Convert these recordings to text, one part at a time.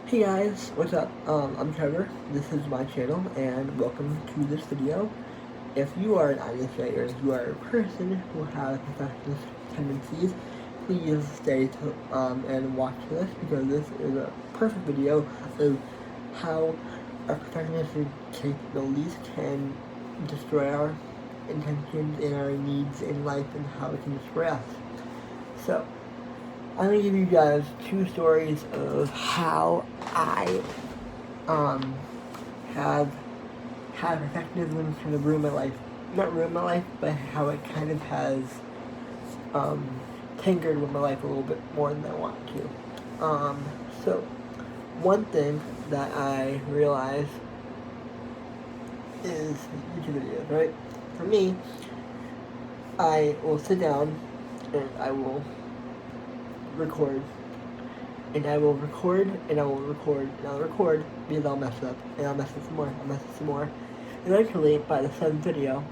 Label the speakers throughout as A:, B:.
A: Hey guys, what's up? I'm Trevor. This is my channel, and welcome to this video. If you are an Infj or if you are a person who has perfectionist tendencies, please stay and watch this because this is a perfect video of how our perfectionistic capabilities can destroy our intentions and our needs in life and how it can destroy us. So, I'm gonna give you guys two stories of how I have had perfectionism kind of ruin my life. Not ruin my life, but how it kind of has tinkered with my life a little bit more than I want to. So one thing that I realized is YouTube videos, right? For me, I will sit down and I will record, and I will record, and I will record, and I'll record because I'll mess up, and I'll mess up some more, I'll mess up some more. Eventually, by the 7th video,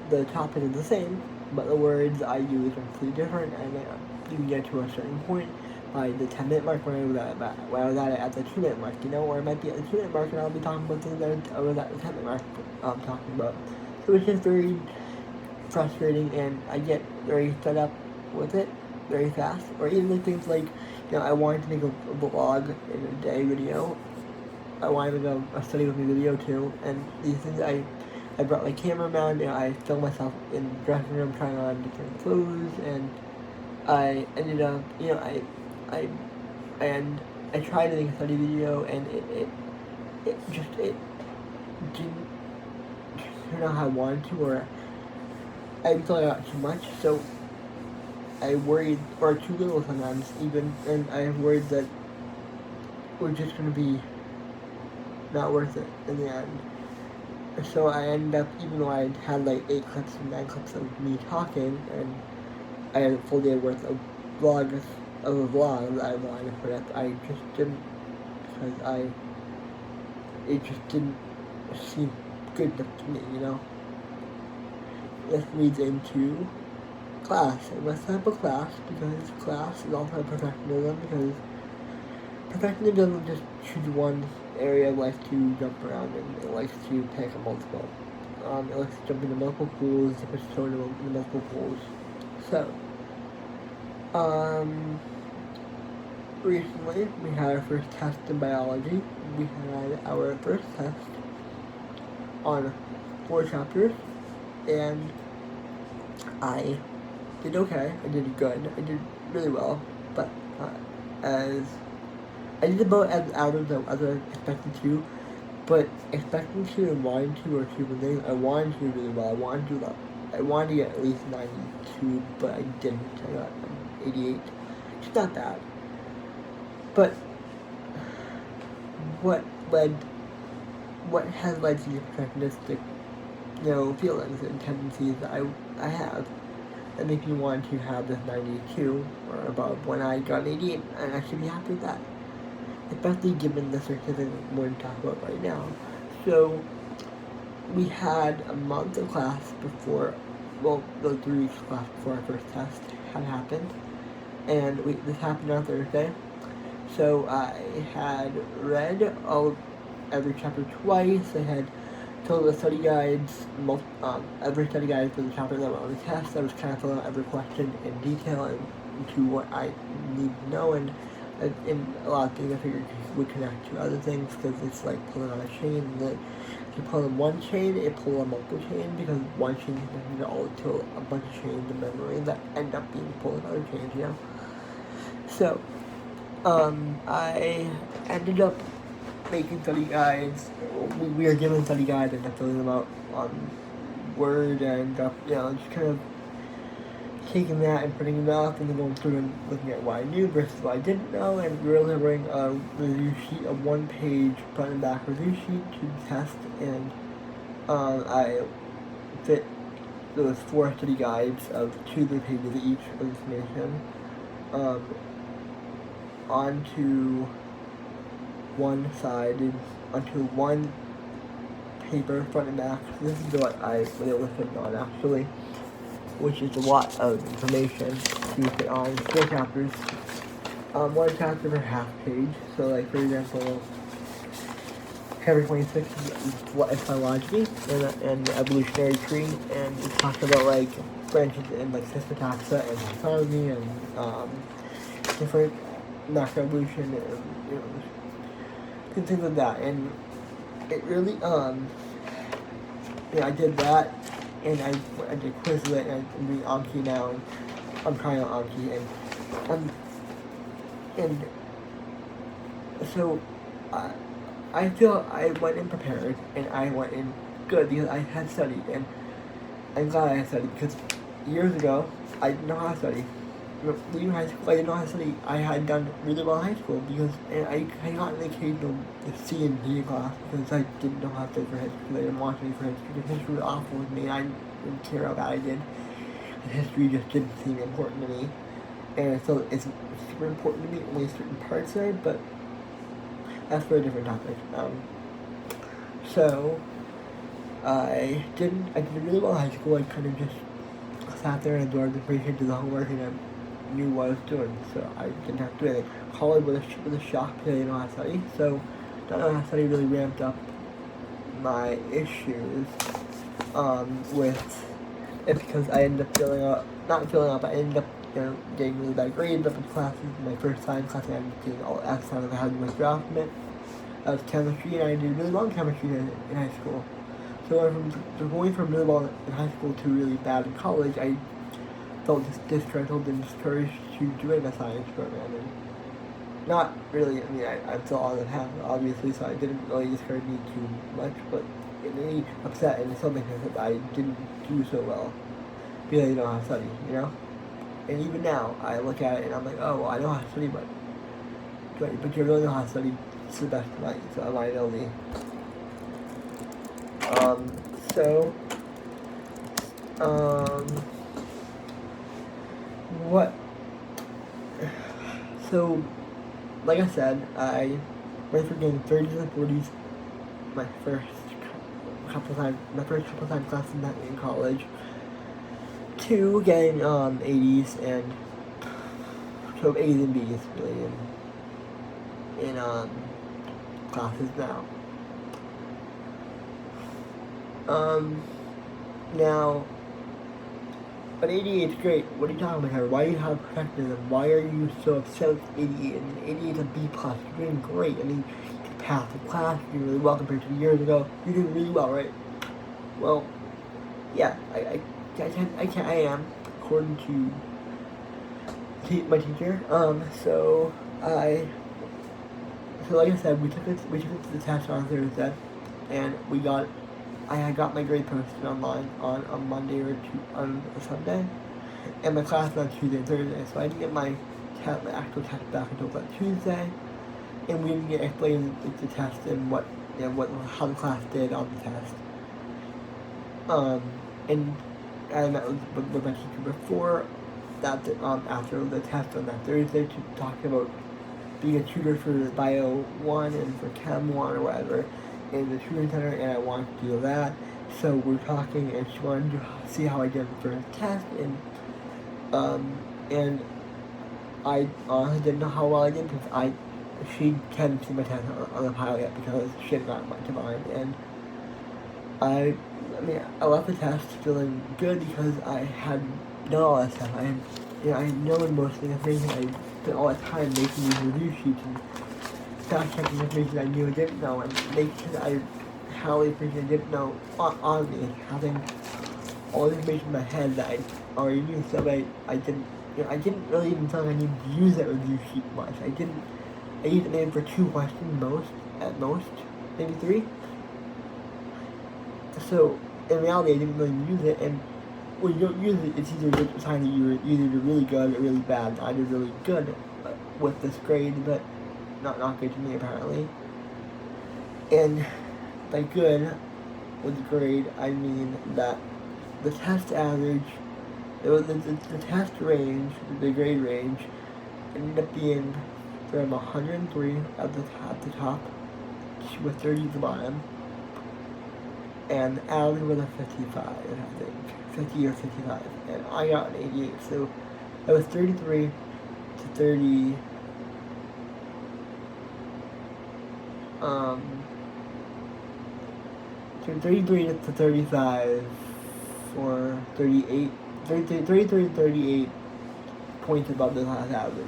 A: the topic is the same, but the words I use are completely different, and you can get to a certain point by the 10-minute mark where I was at the 2-minute mark, or I might be at the 2-minute mark and I'll be talking about things that I was at the 10-minute mark talking about. So it's just very frustrating, and I get very fed up with it very fast. Or even like things like, I wanted to make a vlog in a day video. I wanted to go a study with me video too, and these things I brought my camera around, I filmed myself in the dressing room trying on different clothes, and I ended up, I tried to make a study video, and it didn't turn out how I wanted to, or I thought out too much, so I worried, or too little sometimes even, and I worried that we're just going to be not worth it in the end. So I ended up, even though I had like 8 clips and 9 clips of me talking, and I had a full day worth of a vlog that I wanted to put up, I just didn't, because it just didn't seem good enough to me, This leads into class. I must have a class, because class is also perfectionism, because perfectionism doesn't just choose one area of life to jump around in. It likes to pick a multiple. It likes to jump into multiple pools, to push into multiple pools. So, recently we had our first test in biology. We had our first test on 4 chapters, and I did okay. I did good. I did really well, but as I did about as average as I was expected to, but expecting to and wanting to are two different things. I wanted to do really well. I wanted to get at least 92, but I didn't. I got 88. It's not bad. But what has led to the perfectionistic, feelings and tendencies that I have that make me want to have this 92 or above when I got 88, and I should be happy with that. Especially given the certificate we're going to talk about right now. So, we had a month of class before, the 3 weeks of class before our first test had happened, and this happened on Thursday. So I had read every chapter twice. I had filled the study guides, every study guide for the chapter that were on the test. I was kind of filling out every question in detail and into what I need to know, and a lot of things I figured would connect to other things, because it's like pulling on a chain. That if you pull on one chain, it pulls on multiple chains, because one chain is connected to a bunch of chains of memory that end up being pulled on other chains, So, I ended up making study guides. We were given study guides and filling them out on Word, and just kind of taking that and putting it up, and then going through and looking at what I knew versus what I didn't know, and we were delivering a review sheet, a 1-page front and back review sheet to the test, and I fit those 4 study guides of 2 pages each of information onto one side, onto one paper, front and back. This is what I was able to fit on, actually, which is a lot of information to fit on 4 chapters. one chapter per half page. So, like, for example, chapter 26 is phylogeny and the evolutionary tree, and it talks about, like, branches in, like, Cystotaxa and taxonomy and different macroevolution and, you know, things like that. And it really, I did that, and I did Quizlet, and I'm doing Anki now, and I'm trying out Anki, and so I feel I went in prepared, and I went in good because I had studied, and I'm glad I had studied because years ago I didn't know how to study. Leaving high school, I didn't know how to study. I had done really well in high school because I got an occasional C and D class because I didn't know how to study for history because I didn't want to study for history because history was awful with me and I didn't care how bad I did. And history just didn't seem important to me. And so it's super important to me, only certain parts of it, but that's for a different topic. So I did really well in high school. I kind of just sat there and absorbed the information, did the homework, and I knew what I was doing, so I didn't have to do anything. College was a shock because I didn't know how to study, so not knowing how to study really ramped up my issues with it because I ended up not filling out, but I ended up getting really bad grades up in classes. My first science class I ended up getting all F's out of the had my draftment. That was chemistry, and I did really well in chemistry in high school. So going from really well in high school to really bad in college, I felt disgruntled and discouraged to doing a science program. And not really, I'm still on the path, obviously, so I didn't really discourage me too much, but it made me upset and something that I didn't do so well because I didn't know how to study, you know? And even now, I look at it and I'm like, oh, well, I know how to study, but you really know how to study to the best of my ability. So, like I said, I went from getting 30s and 40s my first couple times classes in college to getting 80s and so A's and B's really in classes now. Now, but 88 is great. What are you talking about here? Why do you have perfectionism? Why are you so upset with 88? And 88 is a B+. You're doing great. I mean, you passed the class. You're doing really well compared to years ago. You're doing really well, right? Well, yeah, I am, according to my teacher. So like I said, we took it to the test on Thursday, and I had got my grade posted online on a Monday or on a Sunday, and my class was on Tuesday and Thursday, so I didn't get my actual test back until that Tuesday, and we didn't get explained the test and how the class did on the test. And I met with my teacher before that, after the test on that Thursday to talk about being a tutor for Bio 1 and for Chem 1 or whatever in the tutoring center, and I wanted to do that. So we're talking, and she wanted to see how I did for the test, and I honestly didn't know how well I did because she hadn't seen my test on the pile yet because she hadn't gotten much of mine, and I left the test feeling good because I had done all that stuff. I had known most of the information. I spent all that time making these review sheets and fact-checking information I knew I didn't know, and making sure that I had all the information I didn't know on me, having all the information in my head that I already knew. So I didn't really even feel like I needed to use that review sheet much. I used it maybe for 2 questions at most, maybe 3. So in reality, I didn't really use it, and when you don't use it, it's either a sign that you're either really good or really bad. I did really good with this grade, but not good to me apparently. And by good with the grade, I mean that the test average, the test range, the grade range, ended up being from 103 at the top with 30 at the bottom. And the average was a 55, I think. 50 or 55. And I got an 88, so that was 33 to 30, 33 to 35 for 33 to 38 points above the class average.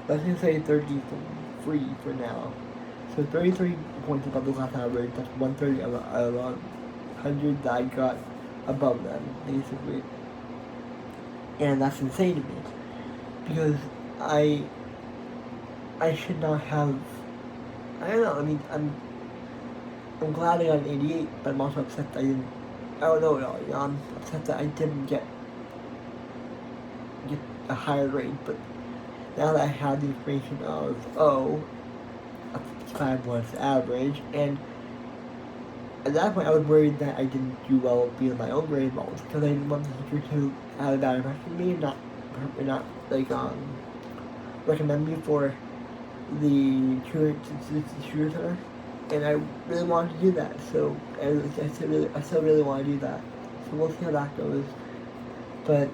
A: Let's just say 33 for now. So 33 points above the class average, that's 130 out of 100 that I got above them, basically. And that's insane to me. Because I should not have, I don't know, I mean, I'm glad I got an 88, but I'm also upset that I didn't, I don't know at all, you know, I'm upset that I didn't get a higher grade, but now that I have the information of, a 55 was average, and at that point I was worried that I didn't do well beyond my own grade levels, because I didn't want the teacher to have a bad impression of me, and not like, recommend me for the tutor center, and I really wanted to do that, so I still really want to do that, so we'll see how that goes, but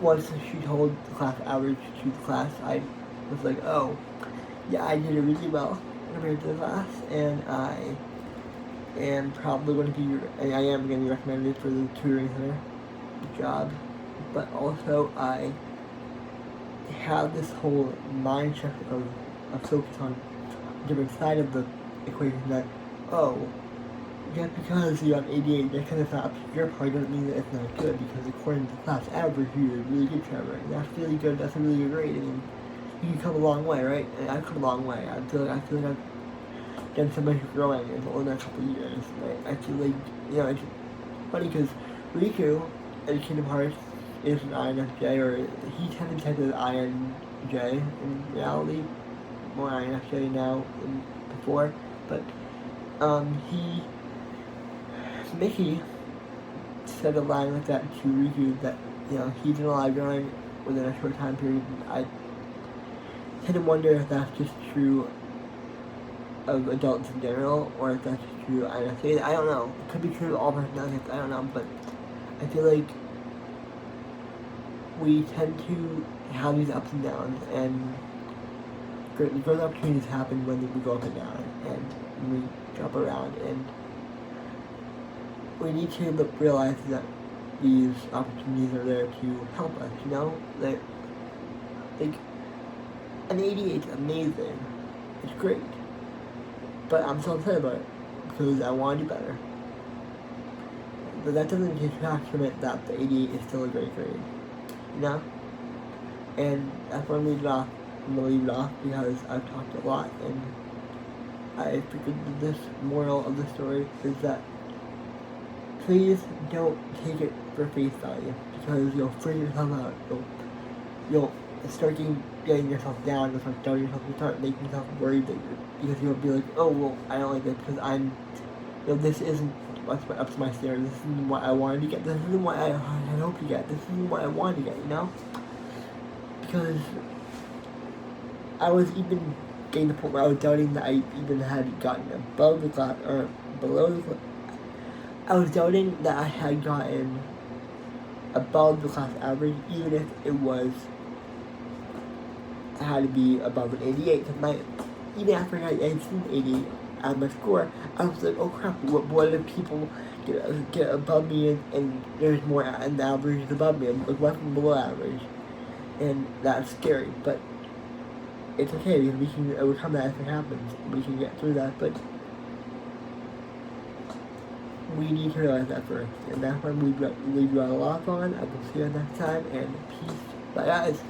A: once she told the class average to the class, I was like, oh, yeah, I did it really well compared to the class, and I am probably going to be, I am going to be recommended for the tutoring center job, but also I have this whole mindset of focus on a different side of the equation that, oh, just because you got 88, just because it's not up to your part doesn't mean that it's not good, because according to the class average, you did really good, Trevor, and that's really good, that's a really good grade. I mean, you can come a long way, right? And I've come a long way. I feel like I've done so much growing in only a couple of years, right? I feel like, you know, it's funny because Riku at Kingdom Hearts is an INFJ, or he technically is INJ in reality, more INFJ now than before, but Mickey said a line like that to Riku that, you know, he did a lot of growing within a short time period, and I tend to wonder if that's just true of adults in general, or if that's true of INFJs. I don't know. It could be true of all personalities, I don't know, but I feel like we tend to have these ups and downs, and growth opportunities happen when we go up and down, and we jump around, and we need to realize that these opportunities are there to help us, you know? Like an 88 is amazing. It's great. But I'm so upset about it, because I want to do better. But that doesn't detract from it that the 88 is still a great grade, you know? And that's why I'm going to leave it off, because I've talked a lot, and I figured this moral of the story is that please don't take it for face value, because you'll freak yourself out. You'll start getting yourself down, you'll start doubting yourself, you'll start making yourself worried because you'll be like, oh, well, I don't like this because this isn't up to my standards, this isn't what I wanted to get, this isn't what I had hoped to get, this isn't what I wanted to get, you know? Because I was even getting to the point where I was doubting that I even had gotten above the class, or below the class. I was doubting that I had gotten above the class average, even if I had to be above an 88. Even after I had seen 88 as my score, I was like, oh crap, what if people get above me and there's more, and the average is above me, and less than below average? And that's scary, but it's okay, because we can overcome that if it happens. We can get through that, but we need to realize that first, and that's when we leave you all off on. I will see you next time, and peace. Bye, guys.